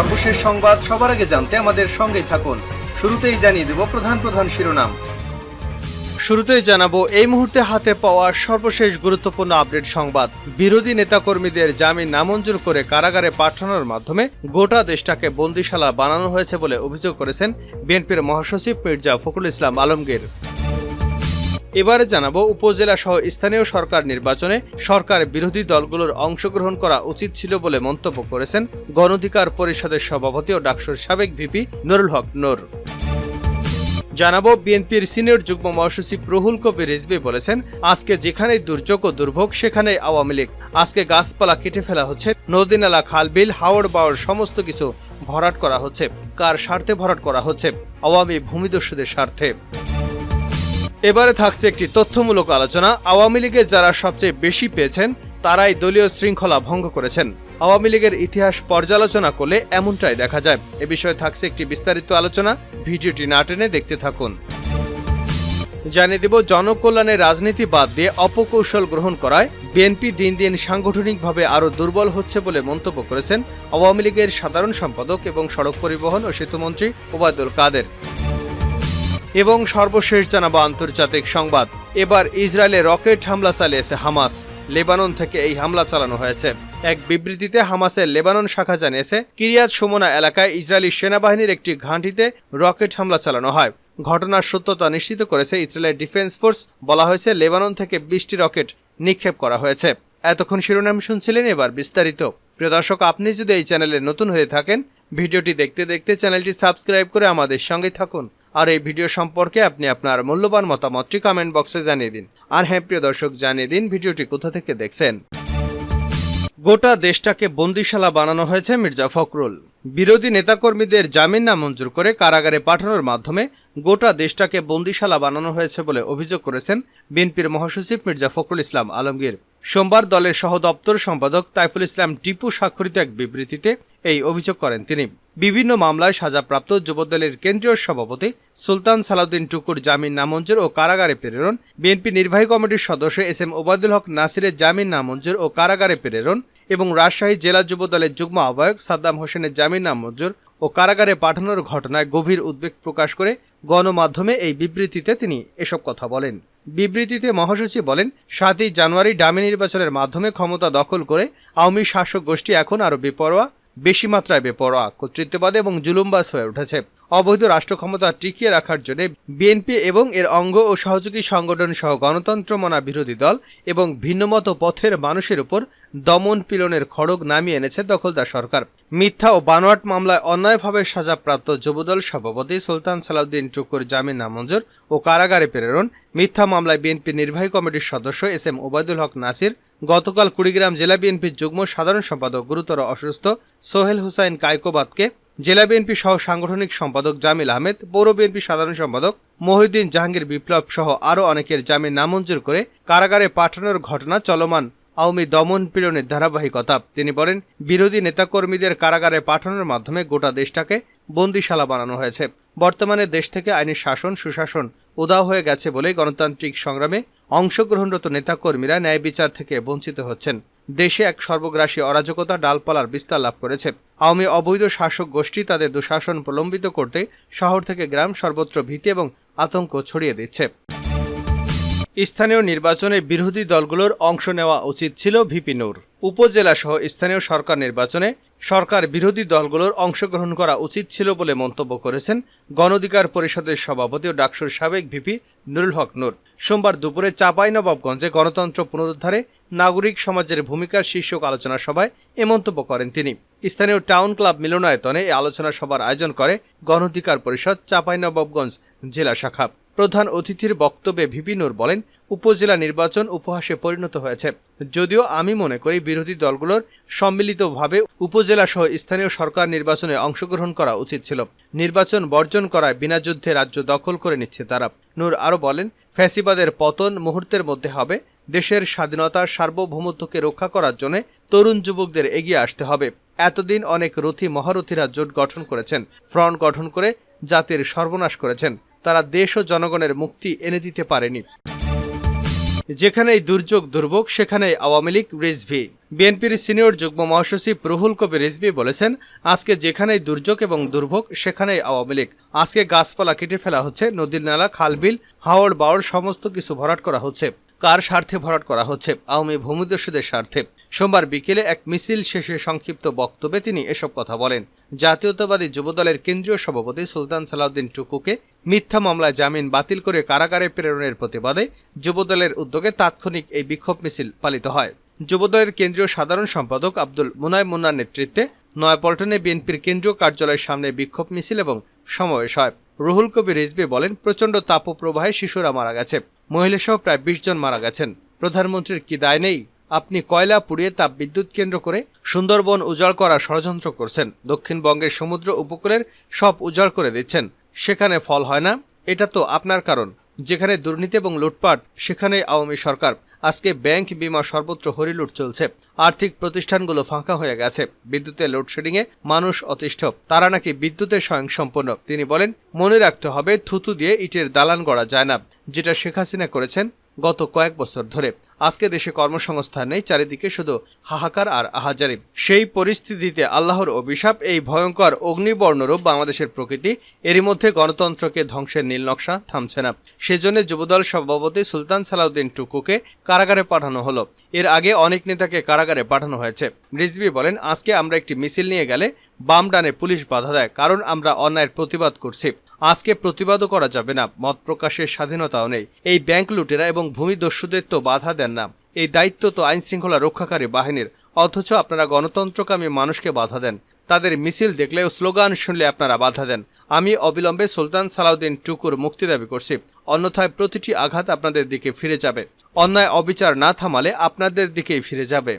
সর্বশেষ সংবাদ সবার আগে জানতে আমাদের সঙ্গেই থাকুন। শুরুতেই জানিয়ে দেব প্রধান শিরোনাম। শুরুতেই জানাবো এই মুহূর্তে হাতে পাওয়া সর্বশেষ গুরুত্বপূর্ণ আপডেট সংবাদ। বিরোধী নেতাকর্মীদের জামিন নামঞ্জুর করে কারাগারে পাঠানোর মাধ্যমে গোটা দেশটাকে বন্দিশালা বানানো হয়েছে বলে অভিযোগ করেছেন বিএনপির মহাসচিব মির্জা ফখরুল ইসলাম আলমগীর। এবারে জানাবো উপজেলা সহ স্থানীয় সরকার নির্বাচনে সরকার বিরোধী দলগুলোর অংশগ্রহণ করা উচিত ছিল বলে মন্তব্য করেছেন গণ অধিকার পরিষদের সভাপতি ও ডাকসুর সাবেক ভিপি নুরুল হক নূর। জানাবো বিএনপির সিনিয়র যুগ্ম মহাসচিব রুহুল কবির রিজভী বলেছেন, আজকে যেখানেই দুর্যোগ ও দুর্ভোগ সেখানেই আওয়ামী লীগ। আজকে গাছপালা কেটে ফেলা হচ্ছে, নদী নালা খাল বিল হাওড় বাওড় সমস্ত কিছু ভরাট করা হচ্ছে। কার স্বার্থে ভরাট করা হচ্ছে? আওয়ামী ভূমিদস্যুদের স্বার্থে। এবারে থাকছে একটি তথ্যমূলক আলোচনা। আওয়ামী লীগের যারা সবচেয়ে বেশি পেয়েছেন তারাই দলীয় শৃঙ্খলা ভঙ্গ করেছেন। আওয়ামী লীগের ইতিহাস পর্যালোচনা করলে এমনটাই দেখা যায়। এ বিষয়ে থাকছে একটি বিস্তারিত আলোচনা, ভিডিওটি না টেনে দেখতে থাকুন। জানিয়ে দেব, জনকল্যাণের রাজনীতি বাদ দিয়ে অপকৌশল গ্রহণ করায় বিএনপি দিন দিন সাংগঠনিকভাবে আরও দুর্বল হচ্ছে বলে মন্তব্য করেছেন আওয়ামী লীগের সাধারণ সম্পাদক এবং সড়ক পরিবহন ও সেতুমন্ত্রী ওবায়দুল কাদের। এবং সর্বশেষ জানাবো আন্তর্জাতিক সংবাদ। এবার ইসরায়েলে রকেট হামলা চালিয়েছে হামাস। লেবানন থেকে এই হামলা চালানো হয়েছে। এক বিবৃতিতে হামাসের লেবানন শাখা জানিয়েছে, কিরিয়াত শোমোনা এলাকায় ইসরায়েলি সেনাবাহিনীর একটি ঘাঁটিতে রকেট হামলা চালানো হয়। ঘটনার সত্যতা নিশ্চিত করেছে ইসরায়েলের ডিফেন্স ফোর্স। বলা হয়েছে লেবানন থেকে 20টি রকেট নিক্ষেপ করা হয়েছে। এতক্ষণ শিরোনাম শুনছিলেন, এবার বিস্তারিত। প্রিয় দর্শক, আপনি যদি এই চ্যানেলে নতুন হয়ে থাকেন, ভিডিওটি দেখতে দেখতে চ্যানেলটি সাবস্ক্রাইব করে আমাদের সঙ্গে থাকুন। আর এই ভিডিও সম্পর্কে আপনি আপনার মূল্যবান মতামতটি কমেন্ট বক্সে জানিয়ে দিন। আর হ্যাঁ প্রিয় দর্শক, জানিয়ে দিন ভিডিওটি কোথা থেকে দেখছেন। গোটা দেশটাকে বন্দিশালা বানানো হয়েছে মির্জা ফখরুল। বিরোধী নেতাকর্মীদের জামিন নামঞ্জুর করে কারাগারে পাঠানোর মাধ্যমে গোটা দেশটাকে বন্দিশালা বানানো হয়েছে বলে অভিযোগ করেছেন বিএনপির মহাসচিব মির্জা ফখরুল ইসলাম আলমগীর। সোমবার দলের সহ দপ্তর সম্পাদক তাইফুল ইসলাম টিপু স্বাক্ষরিত এক বিবৃতিতে এই অভিযোগ করেন তিনি। বিভিন্ন মামলায় সাজাপ্রাপ্ত যুবদলের কেন্দ্রীয় সভাপতি সুলতান সালাউদ্দিন টুকুর জামিন নামঞ্জুর ও কারাগারে প্রেরণ, বিএনপি নির্বাহী কমিটির সদস্য এস.এম. ওবায়দুল হক নাসিরের জামিন নামঞ্জুর ও কারাগারে প্রেরণ এবং রাজশাহী জেলা যুবদলের যুগ্ম আহ্বায়ক সাদ্দাম হোসেনের জামিন নামঞ্জুর ও কারাগারে পাঠানোর ঘটনায় গভীর উদ্বেগ প্রকাশ করে গণমাধ্যমে এই বিবৃতিতে তিনি এসব কথা বলেন। বিবৃতিতে মহাসচিব বলেন, 7ই জানুয়ারি ডামি নির্বাচনের মাধ্যমে ক্ষমতা দখল করে আওয়ামী শাসক গোষ্ঠী এখন আরও বেশি মাত্রায় বেপরোয়া, কর্তৃত্ববাদ এবং জুলুমবাজ হয়ে উঠেছে। অবৈধ রাষ্ট্র ক্ষমতা টিকিয়ে রাখার জন্য বিএনপি এবং এর অঙ্গ ও সহযোগী সংগঠন সহ গণতন্ত্র মানা বিরোধী দল এবং ভিন্নমত পথের মানুষের উপর দমন পীড়নের খড়গ নামিয়ে এনেছে দখলদার সরকার। মিথ্যা ও বানোয়াট মামলায় অন্যায়ভাবে সাজাপ্রাপ্ত যুবদল সভাপতি সুলতান সালাউদ্দিন টুকুর জামিন নামঞ্জুর ও কারাগারে প্রেরণ, মিথ্যা মামলায় বিএনপি নির্বাহী কমিটির সদস্য এস.এম. ওবায়দুল হক নাসির, গতকাল কুড়িগ্রাম জেলা বিএনপির যুগ্ম সাধারণ সম্পাদক গুরুতর অসুস্থ সোহেল হুসাইন কায়কোবাদকে, জেলা বিএনপি সহ সাংগঠনিক সম্পাদক জামিল আহমেদ, পৌর বিএনপি সাধারণ সম্পাদক মহিউদ্দিন জাহাঙ্গীর বিপ্লব সহ আরও অনেকের জামিন নামঞ্জুর করে কারাগারে পাঠানোর ঘটনা চলমান আওয়ামী দমন পীড়নের ধারাবাহিকতা। তিনি বলেন, বিরোধী নেতাকর্মীদের কারাগারে পাঠানোর মাধ্যমে গোটা দেশটাকে বন্দিশালা বানানো হয়েছে। বর্তমানে দেশ থেকে আইনের শাসন সুশাসন উধাও হয়ে গেছে বলে গণতান্ত্রিক সংগ্রামে অংশগ্রহণরত নেতাকর্মীরা ন্যায় বিচার থেকে বঞ্চিত হচ্ছেন। দেশে এক সর্বগ্রাসী অরাজকতা ডালপালার বিস্তার লাভ করেছে। আওয়ামী অবৈধ শাসক গোষ্ঠী তাদের দুঃশাসন প্রলম্বিত করতে শহর থেকে গ্রাম সর্বত্র ভীতি এবং আতঙ্ক ছড়িয়ে দিচ্ছে। স্থানীয় নির্বাচনে বিরোধী দলগুলোর অংশ নেওয়া উচিত ছিল ভিপি নূর। উপজেলা সহ স্থানীয় সরকার নির্বাচনে সরকার বিরোধী দলগুলোর অংশগ্রহণ করা উচিত ছিল বলে মন্তব্য করেছেন গণ অধিকার পরিষদের সভাপতি ও ডাকসুর সাবেক ভিপি নুরুল হক নূর। সোমবার দুপুরে চাঁপাইনবাবগঞ্জে গণতন্ত্র পুনরুদ্ধারে নাগরিক সমাজের ভূমিকার শীর্ষক আলোচনা সভায় এ মন্তব্য করেন তিনি। স্থানীয় টাউন ক্লাব মিলনায়তনে এই আলোচনা সভার আয়োজন করে গণ অধিকার পরিষদ চাঁপাইনবাবগঞ্জ জেলা শাখা। প্রধান অতিথির বক্তব্যে ভিপি নূর বলেন, উপজেলা নির্বাচন উপহাসে পরিণত হয়েছে। যদিও আমি মনে করি বিরোধী দলগুলোর সম্মিলিতভাবে উপজেলা সহ স্থানীয় সরকার নির্বাচনে অংশগ্রহণ করা উচিত ছিল। নির্বাচন বর্জন করায় বিনা যুদ্ধে রাজ্য দখল করে নিচ্ছে তারা। নূর আরও বলেন, ফ্যাসিবাদের পতন মুহূর্তের মধ্যে হবে। দেশের স্বাধীনতার সার্বভৌমত্বকে রক্ষা করার জন্য তরুণ যুবকদের এগিয়ে আসতে হবে। এতদিন অনেক রথী মহারথীরা জোট গঠন করেছেন, ফ্রন্ট গঠন করে জাতির সর্বনাশ করেছেন। তারা দেশ ও জনগণের মুক্তি এনে দিতে পারেনি। যেখানেই দুর্যোগ দুর্ভোগ সেখানেই আওয়ামী লীগ রিজভি। বিএনপির সিনিয়র যুগ্ম মহাসচিব রুহুল কবির রিজভি বলেছেন, আজকে যেখানেই দুর্যোগ এবং দুর্ভোগ সেখানেই আওয়ামী লীগ। আজকে গাছপালা কেটে ফেলা হচ্ছে, নদীর নালা, খালবিল, হাওড় বাওড় সমস্ত কিছু ভরাট করা হচ্ছে। কার স্বার্থে ভরাট করা হচ্ছে? আওয়ামী ভূমিদস্যুদের স্বার্থে। সোমবার বিকেলে এক মিছিল শেষে সংক্ষিপ্ত বক্তব্যে তিনি এসব কথা বলেন। জাতীয়তাবাদী যুবদলের কেন্দ্রীয় সভাপতি সুলতান সালাউদ্দিন টুকুকে মিথ্যা মামলায় জামিন বাতিল করে কারাগারে প্রেরণের প্রতিবাদে যুবদলের উদ্যোগে তাৎক্ষণিক এই বিক্ষোভ মিছিল পালিত হয়। যুবদলের কেন্দ্রীয় সাধারণ সম্পাদক আব্দুল মুনাইম মুন্নার নেতৃত্বে নয়াপল্টনে বিএনপির কেন্দ্রীয় কার্যালয়ের সামনে বিক্ষোভ মিছিল এবং সমাবেশ হয়। রুহুল কবির রিজভি বলেন, প্রচণ্ড তাপপ্রবাহে শিশুরা মারা গেছে, মহিলাসহ প্রায় 20 জন মারা গেছেন। প্রধানমন্ত্রীর কি দায় নেই? আপনি কয়লা পুড়িয়ে তাপ বিদ্যুৎ কেন্দ্র করে সুন্দরবন উজাড় করার ষড়যন্ত্র করছেন। দক্ষিণবঙ্গের সমুদ্র উপকূলের সব উজাড় করে দিচ্ছেন, সেখানে ফল হয় না। এটা তো আপনার কারণ। যেখানে দুর্নীতি এবং লুটপাট সেখানেই আওয়ামী সরকার। আজকে ব্যাংক, বিমা সর্বত্র হরিলুট চলছে। আর্থিক প্রতিষ্ঠানগুলো ফাঁকা হয়ে গেছে। বিদ্যুতের লোডশেডিংয়ে মানুষ অতিষ্ঠ, তারা নাকি বিদ্যুতে স্বয়ংসম্পন্ন। তিনি বলেন, মনে রাখতে হবে, থুতু দিয়ে ইটের দালান গড়া যায় না, যেটা শেখ হাসিনা করেছেন গত কয়েক বছর ধরে। আজকে দেশে কর্মসংস্থান নেই, চারিদিকে শুধু হাহাকার আর আহাজারি। সেই পরিস্থিতিতে আল্লাহর অভিশাপ, এই ভয়ঙ্কর অগ্নিবর্ণরূপ বাংলাদেশের প্রকৃতি। এরই মধ্যে গণতন্ত্রকে ধ্বংসের নীলনকশা থামছে না। সেজন্য যুবদল সভাপতি সুলতান সালাউদ্দিন টুকুকে কারাগারে পাঠানো হলো। এর আগে অনেক নেতাকে কারাগারে পাঠানো হয়েছে। রিজভি বলেন, আজকে আমরা একটি মিছিল নিয়ে গেলে বাম ডানে পুলিশ বাধা দেয়, কারণ আমরা অন্যায়ের প্রতিবাদ করছি। আজকে প্রতিবাদও করা যাবে না, মত প্রকাশের স্বাধীনতাও নেই। এই ব্যাংক লুটেরা এবং ভূমিদস্যুদের তো বাধা দেন না, এই দায়িত্ব তো আইন শৃঙ্খলা রক্ষাকারী বাহিনীর। অথচ আপনারা গণতন্ত্রকামী মানুষকে বাধা দেন। তাদের মিছিল দেখলেও, স্লোগান শুনলে আপনারা বাধা দেন। আমি অবিলম্বে সুলতান সালাউদ্দিন টুকুর মুক্তি দাবি করছি, অন্যথায় প্রতিটি আঘাত আপনাদের দিকে ফিরে যাবে। অন্যায় অবিচার না থামালে আপনাদের দিকেই ফিরে যাবে।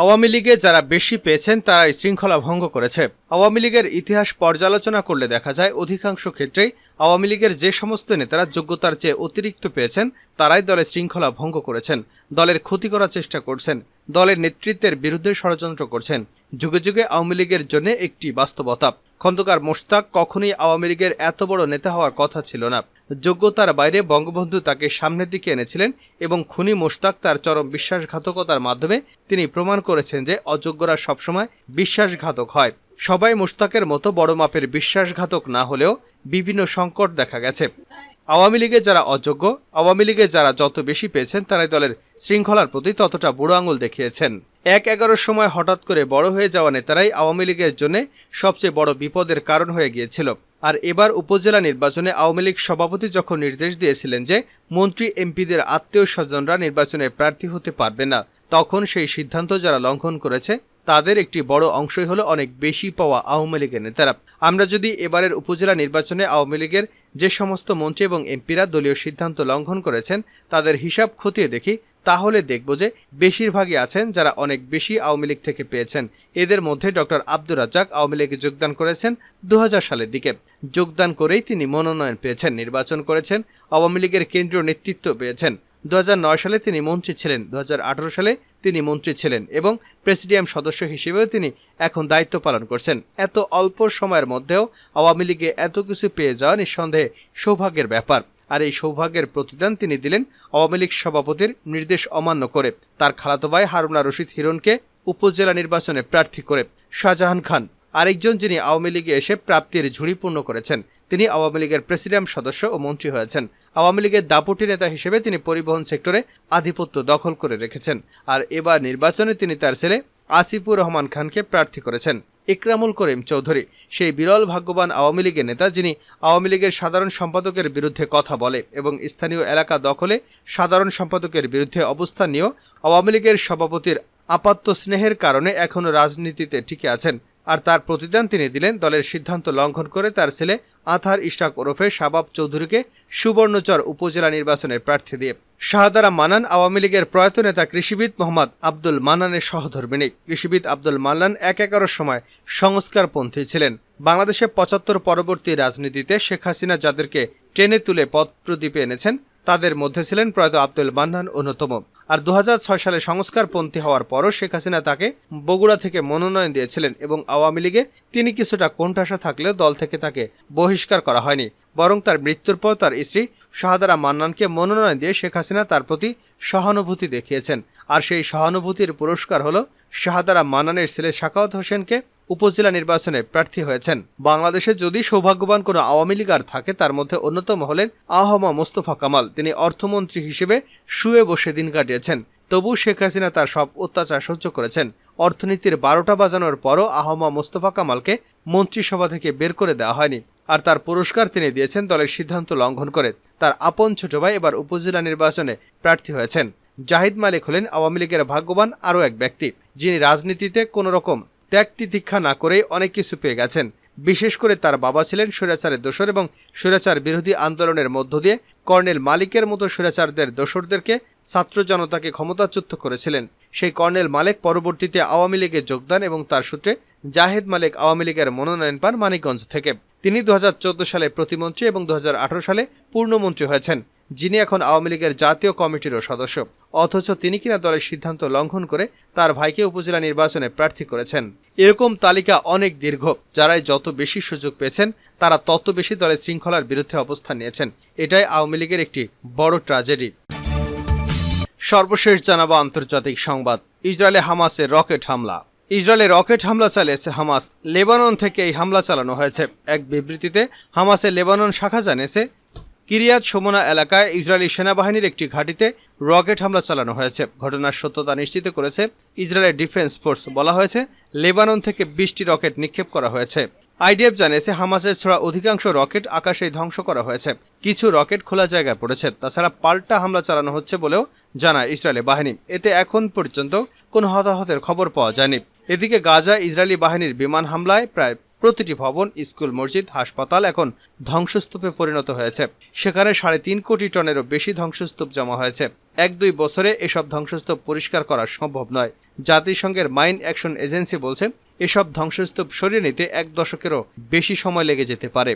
আওয়ামী লীগে যারা বেশি পেয়েছেন তারাই শৃঙ্খলা ভঙ্গ করেছে। আওয়ামী লীগের ইতিহাস পর্যালোচনা করলে দেখা যায়, অধিকাংশ ক্ষেত্রেই আওয়ামী লীগের যে সমস্ত নেতারা যোগ্যতার চেয়ে অতিরিক্ত পেয়েছেন তারাই দলের শৃঙ্খলা ভঙ্গ করেছেন, দলের ক্ষতি করার চেষ্টা করছেন, দলের নেতৃত্বের বিরুদ্ধে ষড়যন্ত্র করছেন। যুগে যুগে আওয়ামী লীগের জন্য একটি বাস্তবতা, খন্দকার মোশতাক কখনোই আওয়ামী লীগের এত বড় নেতা হওয়ার কথা ছিল না। যোগ্যতার বাইরে বঙ্গবন্ধু তাকে সামনের দিকে এনেছিলেন এবং খুনি মোশতাক তার চরম বিশ্বাসঘাতকতার মাধ্যমে তিনি প্রমাণ করেছেন যে অযোগ্যরা সবসময় বিশ্বাসঘাতক হয়। সবাই মোশতাকের মতো বড় মাপের বিশ্বাসঘাতক না হলেও বিভিন্ন সংকট দেখা গেছে। আওয়ামী লীগে যারা অযোগ্য, আওয়ামী লীগে যারা যত বেশি পেয়েছেন তারাই দলের শৃঙ্খলার প্রতি ততটা বুড়ো আঙুল দেখিয়েছেন। ১-১১ সময় হঠাৎ করে বড় হয়ে যাওয়া নেতারাই আওয়ামী লীগের জন্য সবচেয়ে বড় বিপদের কারণ হয়ে গিয়েছিল। আর এবার উপজেলা নির্বাচনে আওয়ামী লীগ সভাপতি যখন নির্দেশ দিয়েছিলেন যে মন্ত্রী এমপিদের আত্মীয় স্বজনরা নির্বাচনে প্রার্থী হতে পারবে না, তখন সেই সিদ্ধান্ত যারা লঙ্ঘন করেছে তাদের একটি বড় অংশই হলো অনেক বেশি পাওয়া আওয়ামী লীগের নেতারা। আমরা যদি এবারের উপজেলা নির্বাচনে আওয়ামী লীগের যে সমস্ত মন্ত্রী এবং এমপিরা দলীয় সিদ্ধান্ত লঙ্ঘন করেছেন তাদের হিসাব খতিয়ে দেখি, তাহলে দেখব যে বেশিরভাগই আছেন যারা অনেক বেশি আওয়ামী লীগ থেকে পেয়েছেন। এদের মধ্যে ডক্টর আব্দুর রাজ্জাক আওয়ামী লীগে যোগদান করেছেন 2000 সালের দিকে। যোগদান করেই তিনি মনোনয়ন পেয়েছেন, নির্বাচন করেছেন, আওয়ামী লীগের কেন্দ্রীয় নেতৃত্ব পেয়েছেন। 2009 সালে তিনি মন্ত্রী ছিলেন, 2018 সালে তিনি মন্ত্রী ছিলেন এবং প্রেসিডিয়াম সদস্য হিসেবেও তিনি এখন দায়িত্ব পালন করছেন। এত অল্প সময়ের মধ্যেও আওয়ামী লীগে এত কিছু পেয়ে যাওয়া নিঃসন্দেহে সৌভাগ্যের ব্যাপার। আর এই সৌভাগ্যের প্রতিদান তিনি দিলেন আওয়ামী লীগ সভাপতির নির্দেশ অমান্য করে, তার খালাতো ভাই হারুনা রশিদ হিরণকে উপজেলা নির্বাচনে প্রার্থী করে। শাহজাহান খান আরেকজন যিনি আওয়ামী লীগে এসে প্রাপ্তির ঝুড়ি পূর্ণ করেছেন, তিনি আওয়ামী লীগের প্রেসিডিয়াম সদস্য ও মন্ত্রী হয়েছেন। আওয়ামী লীগের দাপুটি নেতা হিসেবে তিনি পরিবহন সেক্টরে আধিপত্য দখল করে রেখেছেন। আর এবার নির্বাচনে তিনি তার ছেলে আসিফুর রহমান খানকে প্রার্থী করেছেন। ইকরামুল করিম চৌধুরী সেই বিরল ভাগ্যবান আওয়ামী লীগের নেতা যিনি আওয়ামী লীগের সাধারণ সম্পাদকের বিরুদ্ধে কথা বলে এবং স্থানীয় এলাকা দখলে সাধারণ সম্পাদকের বিরুদ্ধে অবস্থান নিয়েও আওয়ামী লীগের সভাপতির আপাত্ত স্নেহের কারণে এখনও রাজনীতিতে টিকে আছেন। আর তার প্রতিদান তিনি দিলেন দলের সিদ্ধান্ত লঙ্ঘন করে তার ছেলে আথার ইশরাক ওরফে শাবাব চৌধুরীকে সুবর্ণচর উপজেলা নির্বাচনের প্রার্থী দিয়ে। শাহদারা মান্নান আওয়ামী লীগের প্রয়াত নেতা কৃষিবিদ মোহাম্মদ আব্দুল মান্নানের সহধর্মিণী। কৃষিবিদ আব্দুল মান্নান ১-১১ সময় সংস্কারপন্থী ছিলেন। বাংলাদেশে ৭৫ পরবর্তী রাজনীতিতে শেখ হাসিনা যাদেরকে টেনে তুলে পথ প্রদীপে এনেছেন তাদের মধ্যে ছিলেন প্রয়াত আব্দুল মান্নান অন্যতম। আর 2006 সালে সংস্কারপন্থী হওয়ার পরও শেখ হাসিনা তাকে বগুড়া থেকে মনোনয়ন দিয়েছিলেন এবং আওয়ামী লীগে তিনি কিছুটা কোণঠাসা থাকলেও দল থেকে তাকে বহিষ্কার করা হয়নি, বরং তার মৃত্যুর পর তার স্ত্রী শাহদারা মান্নানকে মনোনয়ন দিয়ে শেখ হাসিনা তার প্রতি সহানুভূতি দেখিয়েছেন। আর সেই সহানুভূতির পুরস্কার হল শাহদারা মান্নানের ছেলে সাখাওয়াত হোসেনকে উপজেলা নির্বাচনে প্রার্থী হয়েছেন। বাংলাদেশে যদি সৌভাগ্যবান কোনো আওয়ামী লীগার থাকে তার মধ্যে অন্যতম হলেন আহমা মোস্তফা কামাল। তিনি অর্থমন্ত্রী হিসেবে শুয়ে বসে দিন কাটিয়েছেন। তবু শেখ হাসিনা তার সব অত্যাচার সহ্য করেছেন। অর্থনীতির 12টা বাজানোর পরও আহমা মোস্তফা কামালকে মন্ত্রিসভা থেকে বের করে দেওয়া হয়নি। আর তার পুরস্কার তিনি দিয়েছেন দলের সিদ্ধান্ত লঙ্ঘন করে। তার আপন ছোট ভাই এবার উপজেলা নির্বাচনে প্রার্থী হয়েছেন। জাহিদ মালিক হলেন আওয়ামী লীগের ভাগ্যবান আরও এক ব্যক্তি, যিনি রাজনীতিতে কোনো রকম ত্যাগ তিতিক্ষা না করেই অনেক কিছু পেয়ে গেছেন। বিশেষ করে তার বাবা ছিলেন স্বৈরাচারের দোসর এবং স্বৈরাচার বিরোধী আন্দোলনের মধ্য দিয়ে কর্নেল মালিকের মতো স্বৈরাচারদের দোসরদেরকে ছাত্র জনতাকে ক্ষমতাচ্যুত করেছিলেন। সেই কর্নেল মালিক পরবর্তীতে আওয়ামী লীগে যোগদান এবং তার সূত্রে জাহেদ মালিক আওয়ামী লীগের মনোনয়ন পান মানিকগঞ্জ থেকে। তিনি 2014 সালে প্রতিমন্ত্রী এবং 2018 সালে পূর্ণমন্ত্রী হয়েছেন, যিনি এখন আওয়ামী লীগের জাতীয় কমিটিরও সদস্য। অথচ তিনি কিনা দলের সিদ্ধান্ত লঙ্ঘন করে তার ভাইকে উপজেলা নির্বাচনে প্রার্থী করেছেন। এরকম তালিকা অনেক দীর্ঘ। যারাই যত বেশি সুযোগ পেয়েছেন তারা তত বেশি দলের শৃঙ্খলার বিরুদ্ধে অবস্থান নিয়েছেন। এটাই আওয়ামী লীগের একটি বড় ট্র্যাজেডি। সর্বশেষ জানাবো আন্তর্জাতিক সংবাদ। ইসরায়েলে হামাসের রকেট হামলা। ইসরায়েলে রকেট হামলা চালিয়েছে হামাস। লেবানন থেকে এই হামলা চালানো হয়েছে। এক বিবৃতিতে হামাসের লেবানন শাখা জানিয়েছে, কিরিয়াত শোমোনা এলাকায় ইসরায়েলি সেনাবাহিনীর একটি ঘাঁটিতে রকেট হামলা চালানো হয়েছে। ঘটনার সত্যতা নিশ্চিত করেছে ইসরায়েলের ডিফেন্স ফোর্স। বলা হয়েছে, লেবানন থেকে 20টি রকেট নিক্ষেপ করা হয়েছে। আইডিএফ জানিয়েছে, হামাসের ছোড়া অধিকাংশ রকেট আকাশেই ধ্বংস করা হয়েছে। কিছু রকেট খোলা জায়গায় পড়েছে। তাছাড়া পাল্টা হামলা চালানো হচ্ছে বলেও জানায় ইসরায়েলি বাহিনী। এতে এখন পর্যন্ত কোনো হতাহতের খবর পাওয়া যায়নি। এদিকে গাজায় ইসরায়েলি বাহিনীর বিমান হামলায় প্রায় প্রতিটি ভবন, স্কুল, মসজিদ, হাসপাতাল এখন ধ্বংসস্তূপে পরিণত হয়েছে। সেখানে 3.5 কোটি টনেরও বেশি ধ্বংসস্তূপ জমা হয়েছে। 1-2 বছরে এসব ধ্বংসস্তূপ পরিষ্কার করা সম্ভব নয়। জাতিসংঘের মাইন অ্যাকশন এজেন্সি বলছে, এসব ধ্বংসস্তূপ সরিয়ে নিতে 1 দশকেরও বেশি সময় লেগে যেতে পারে।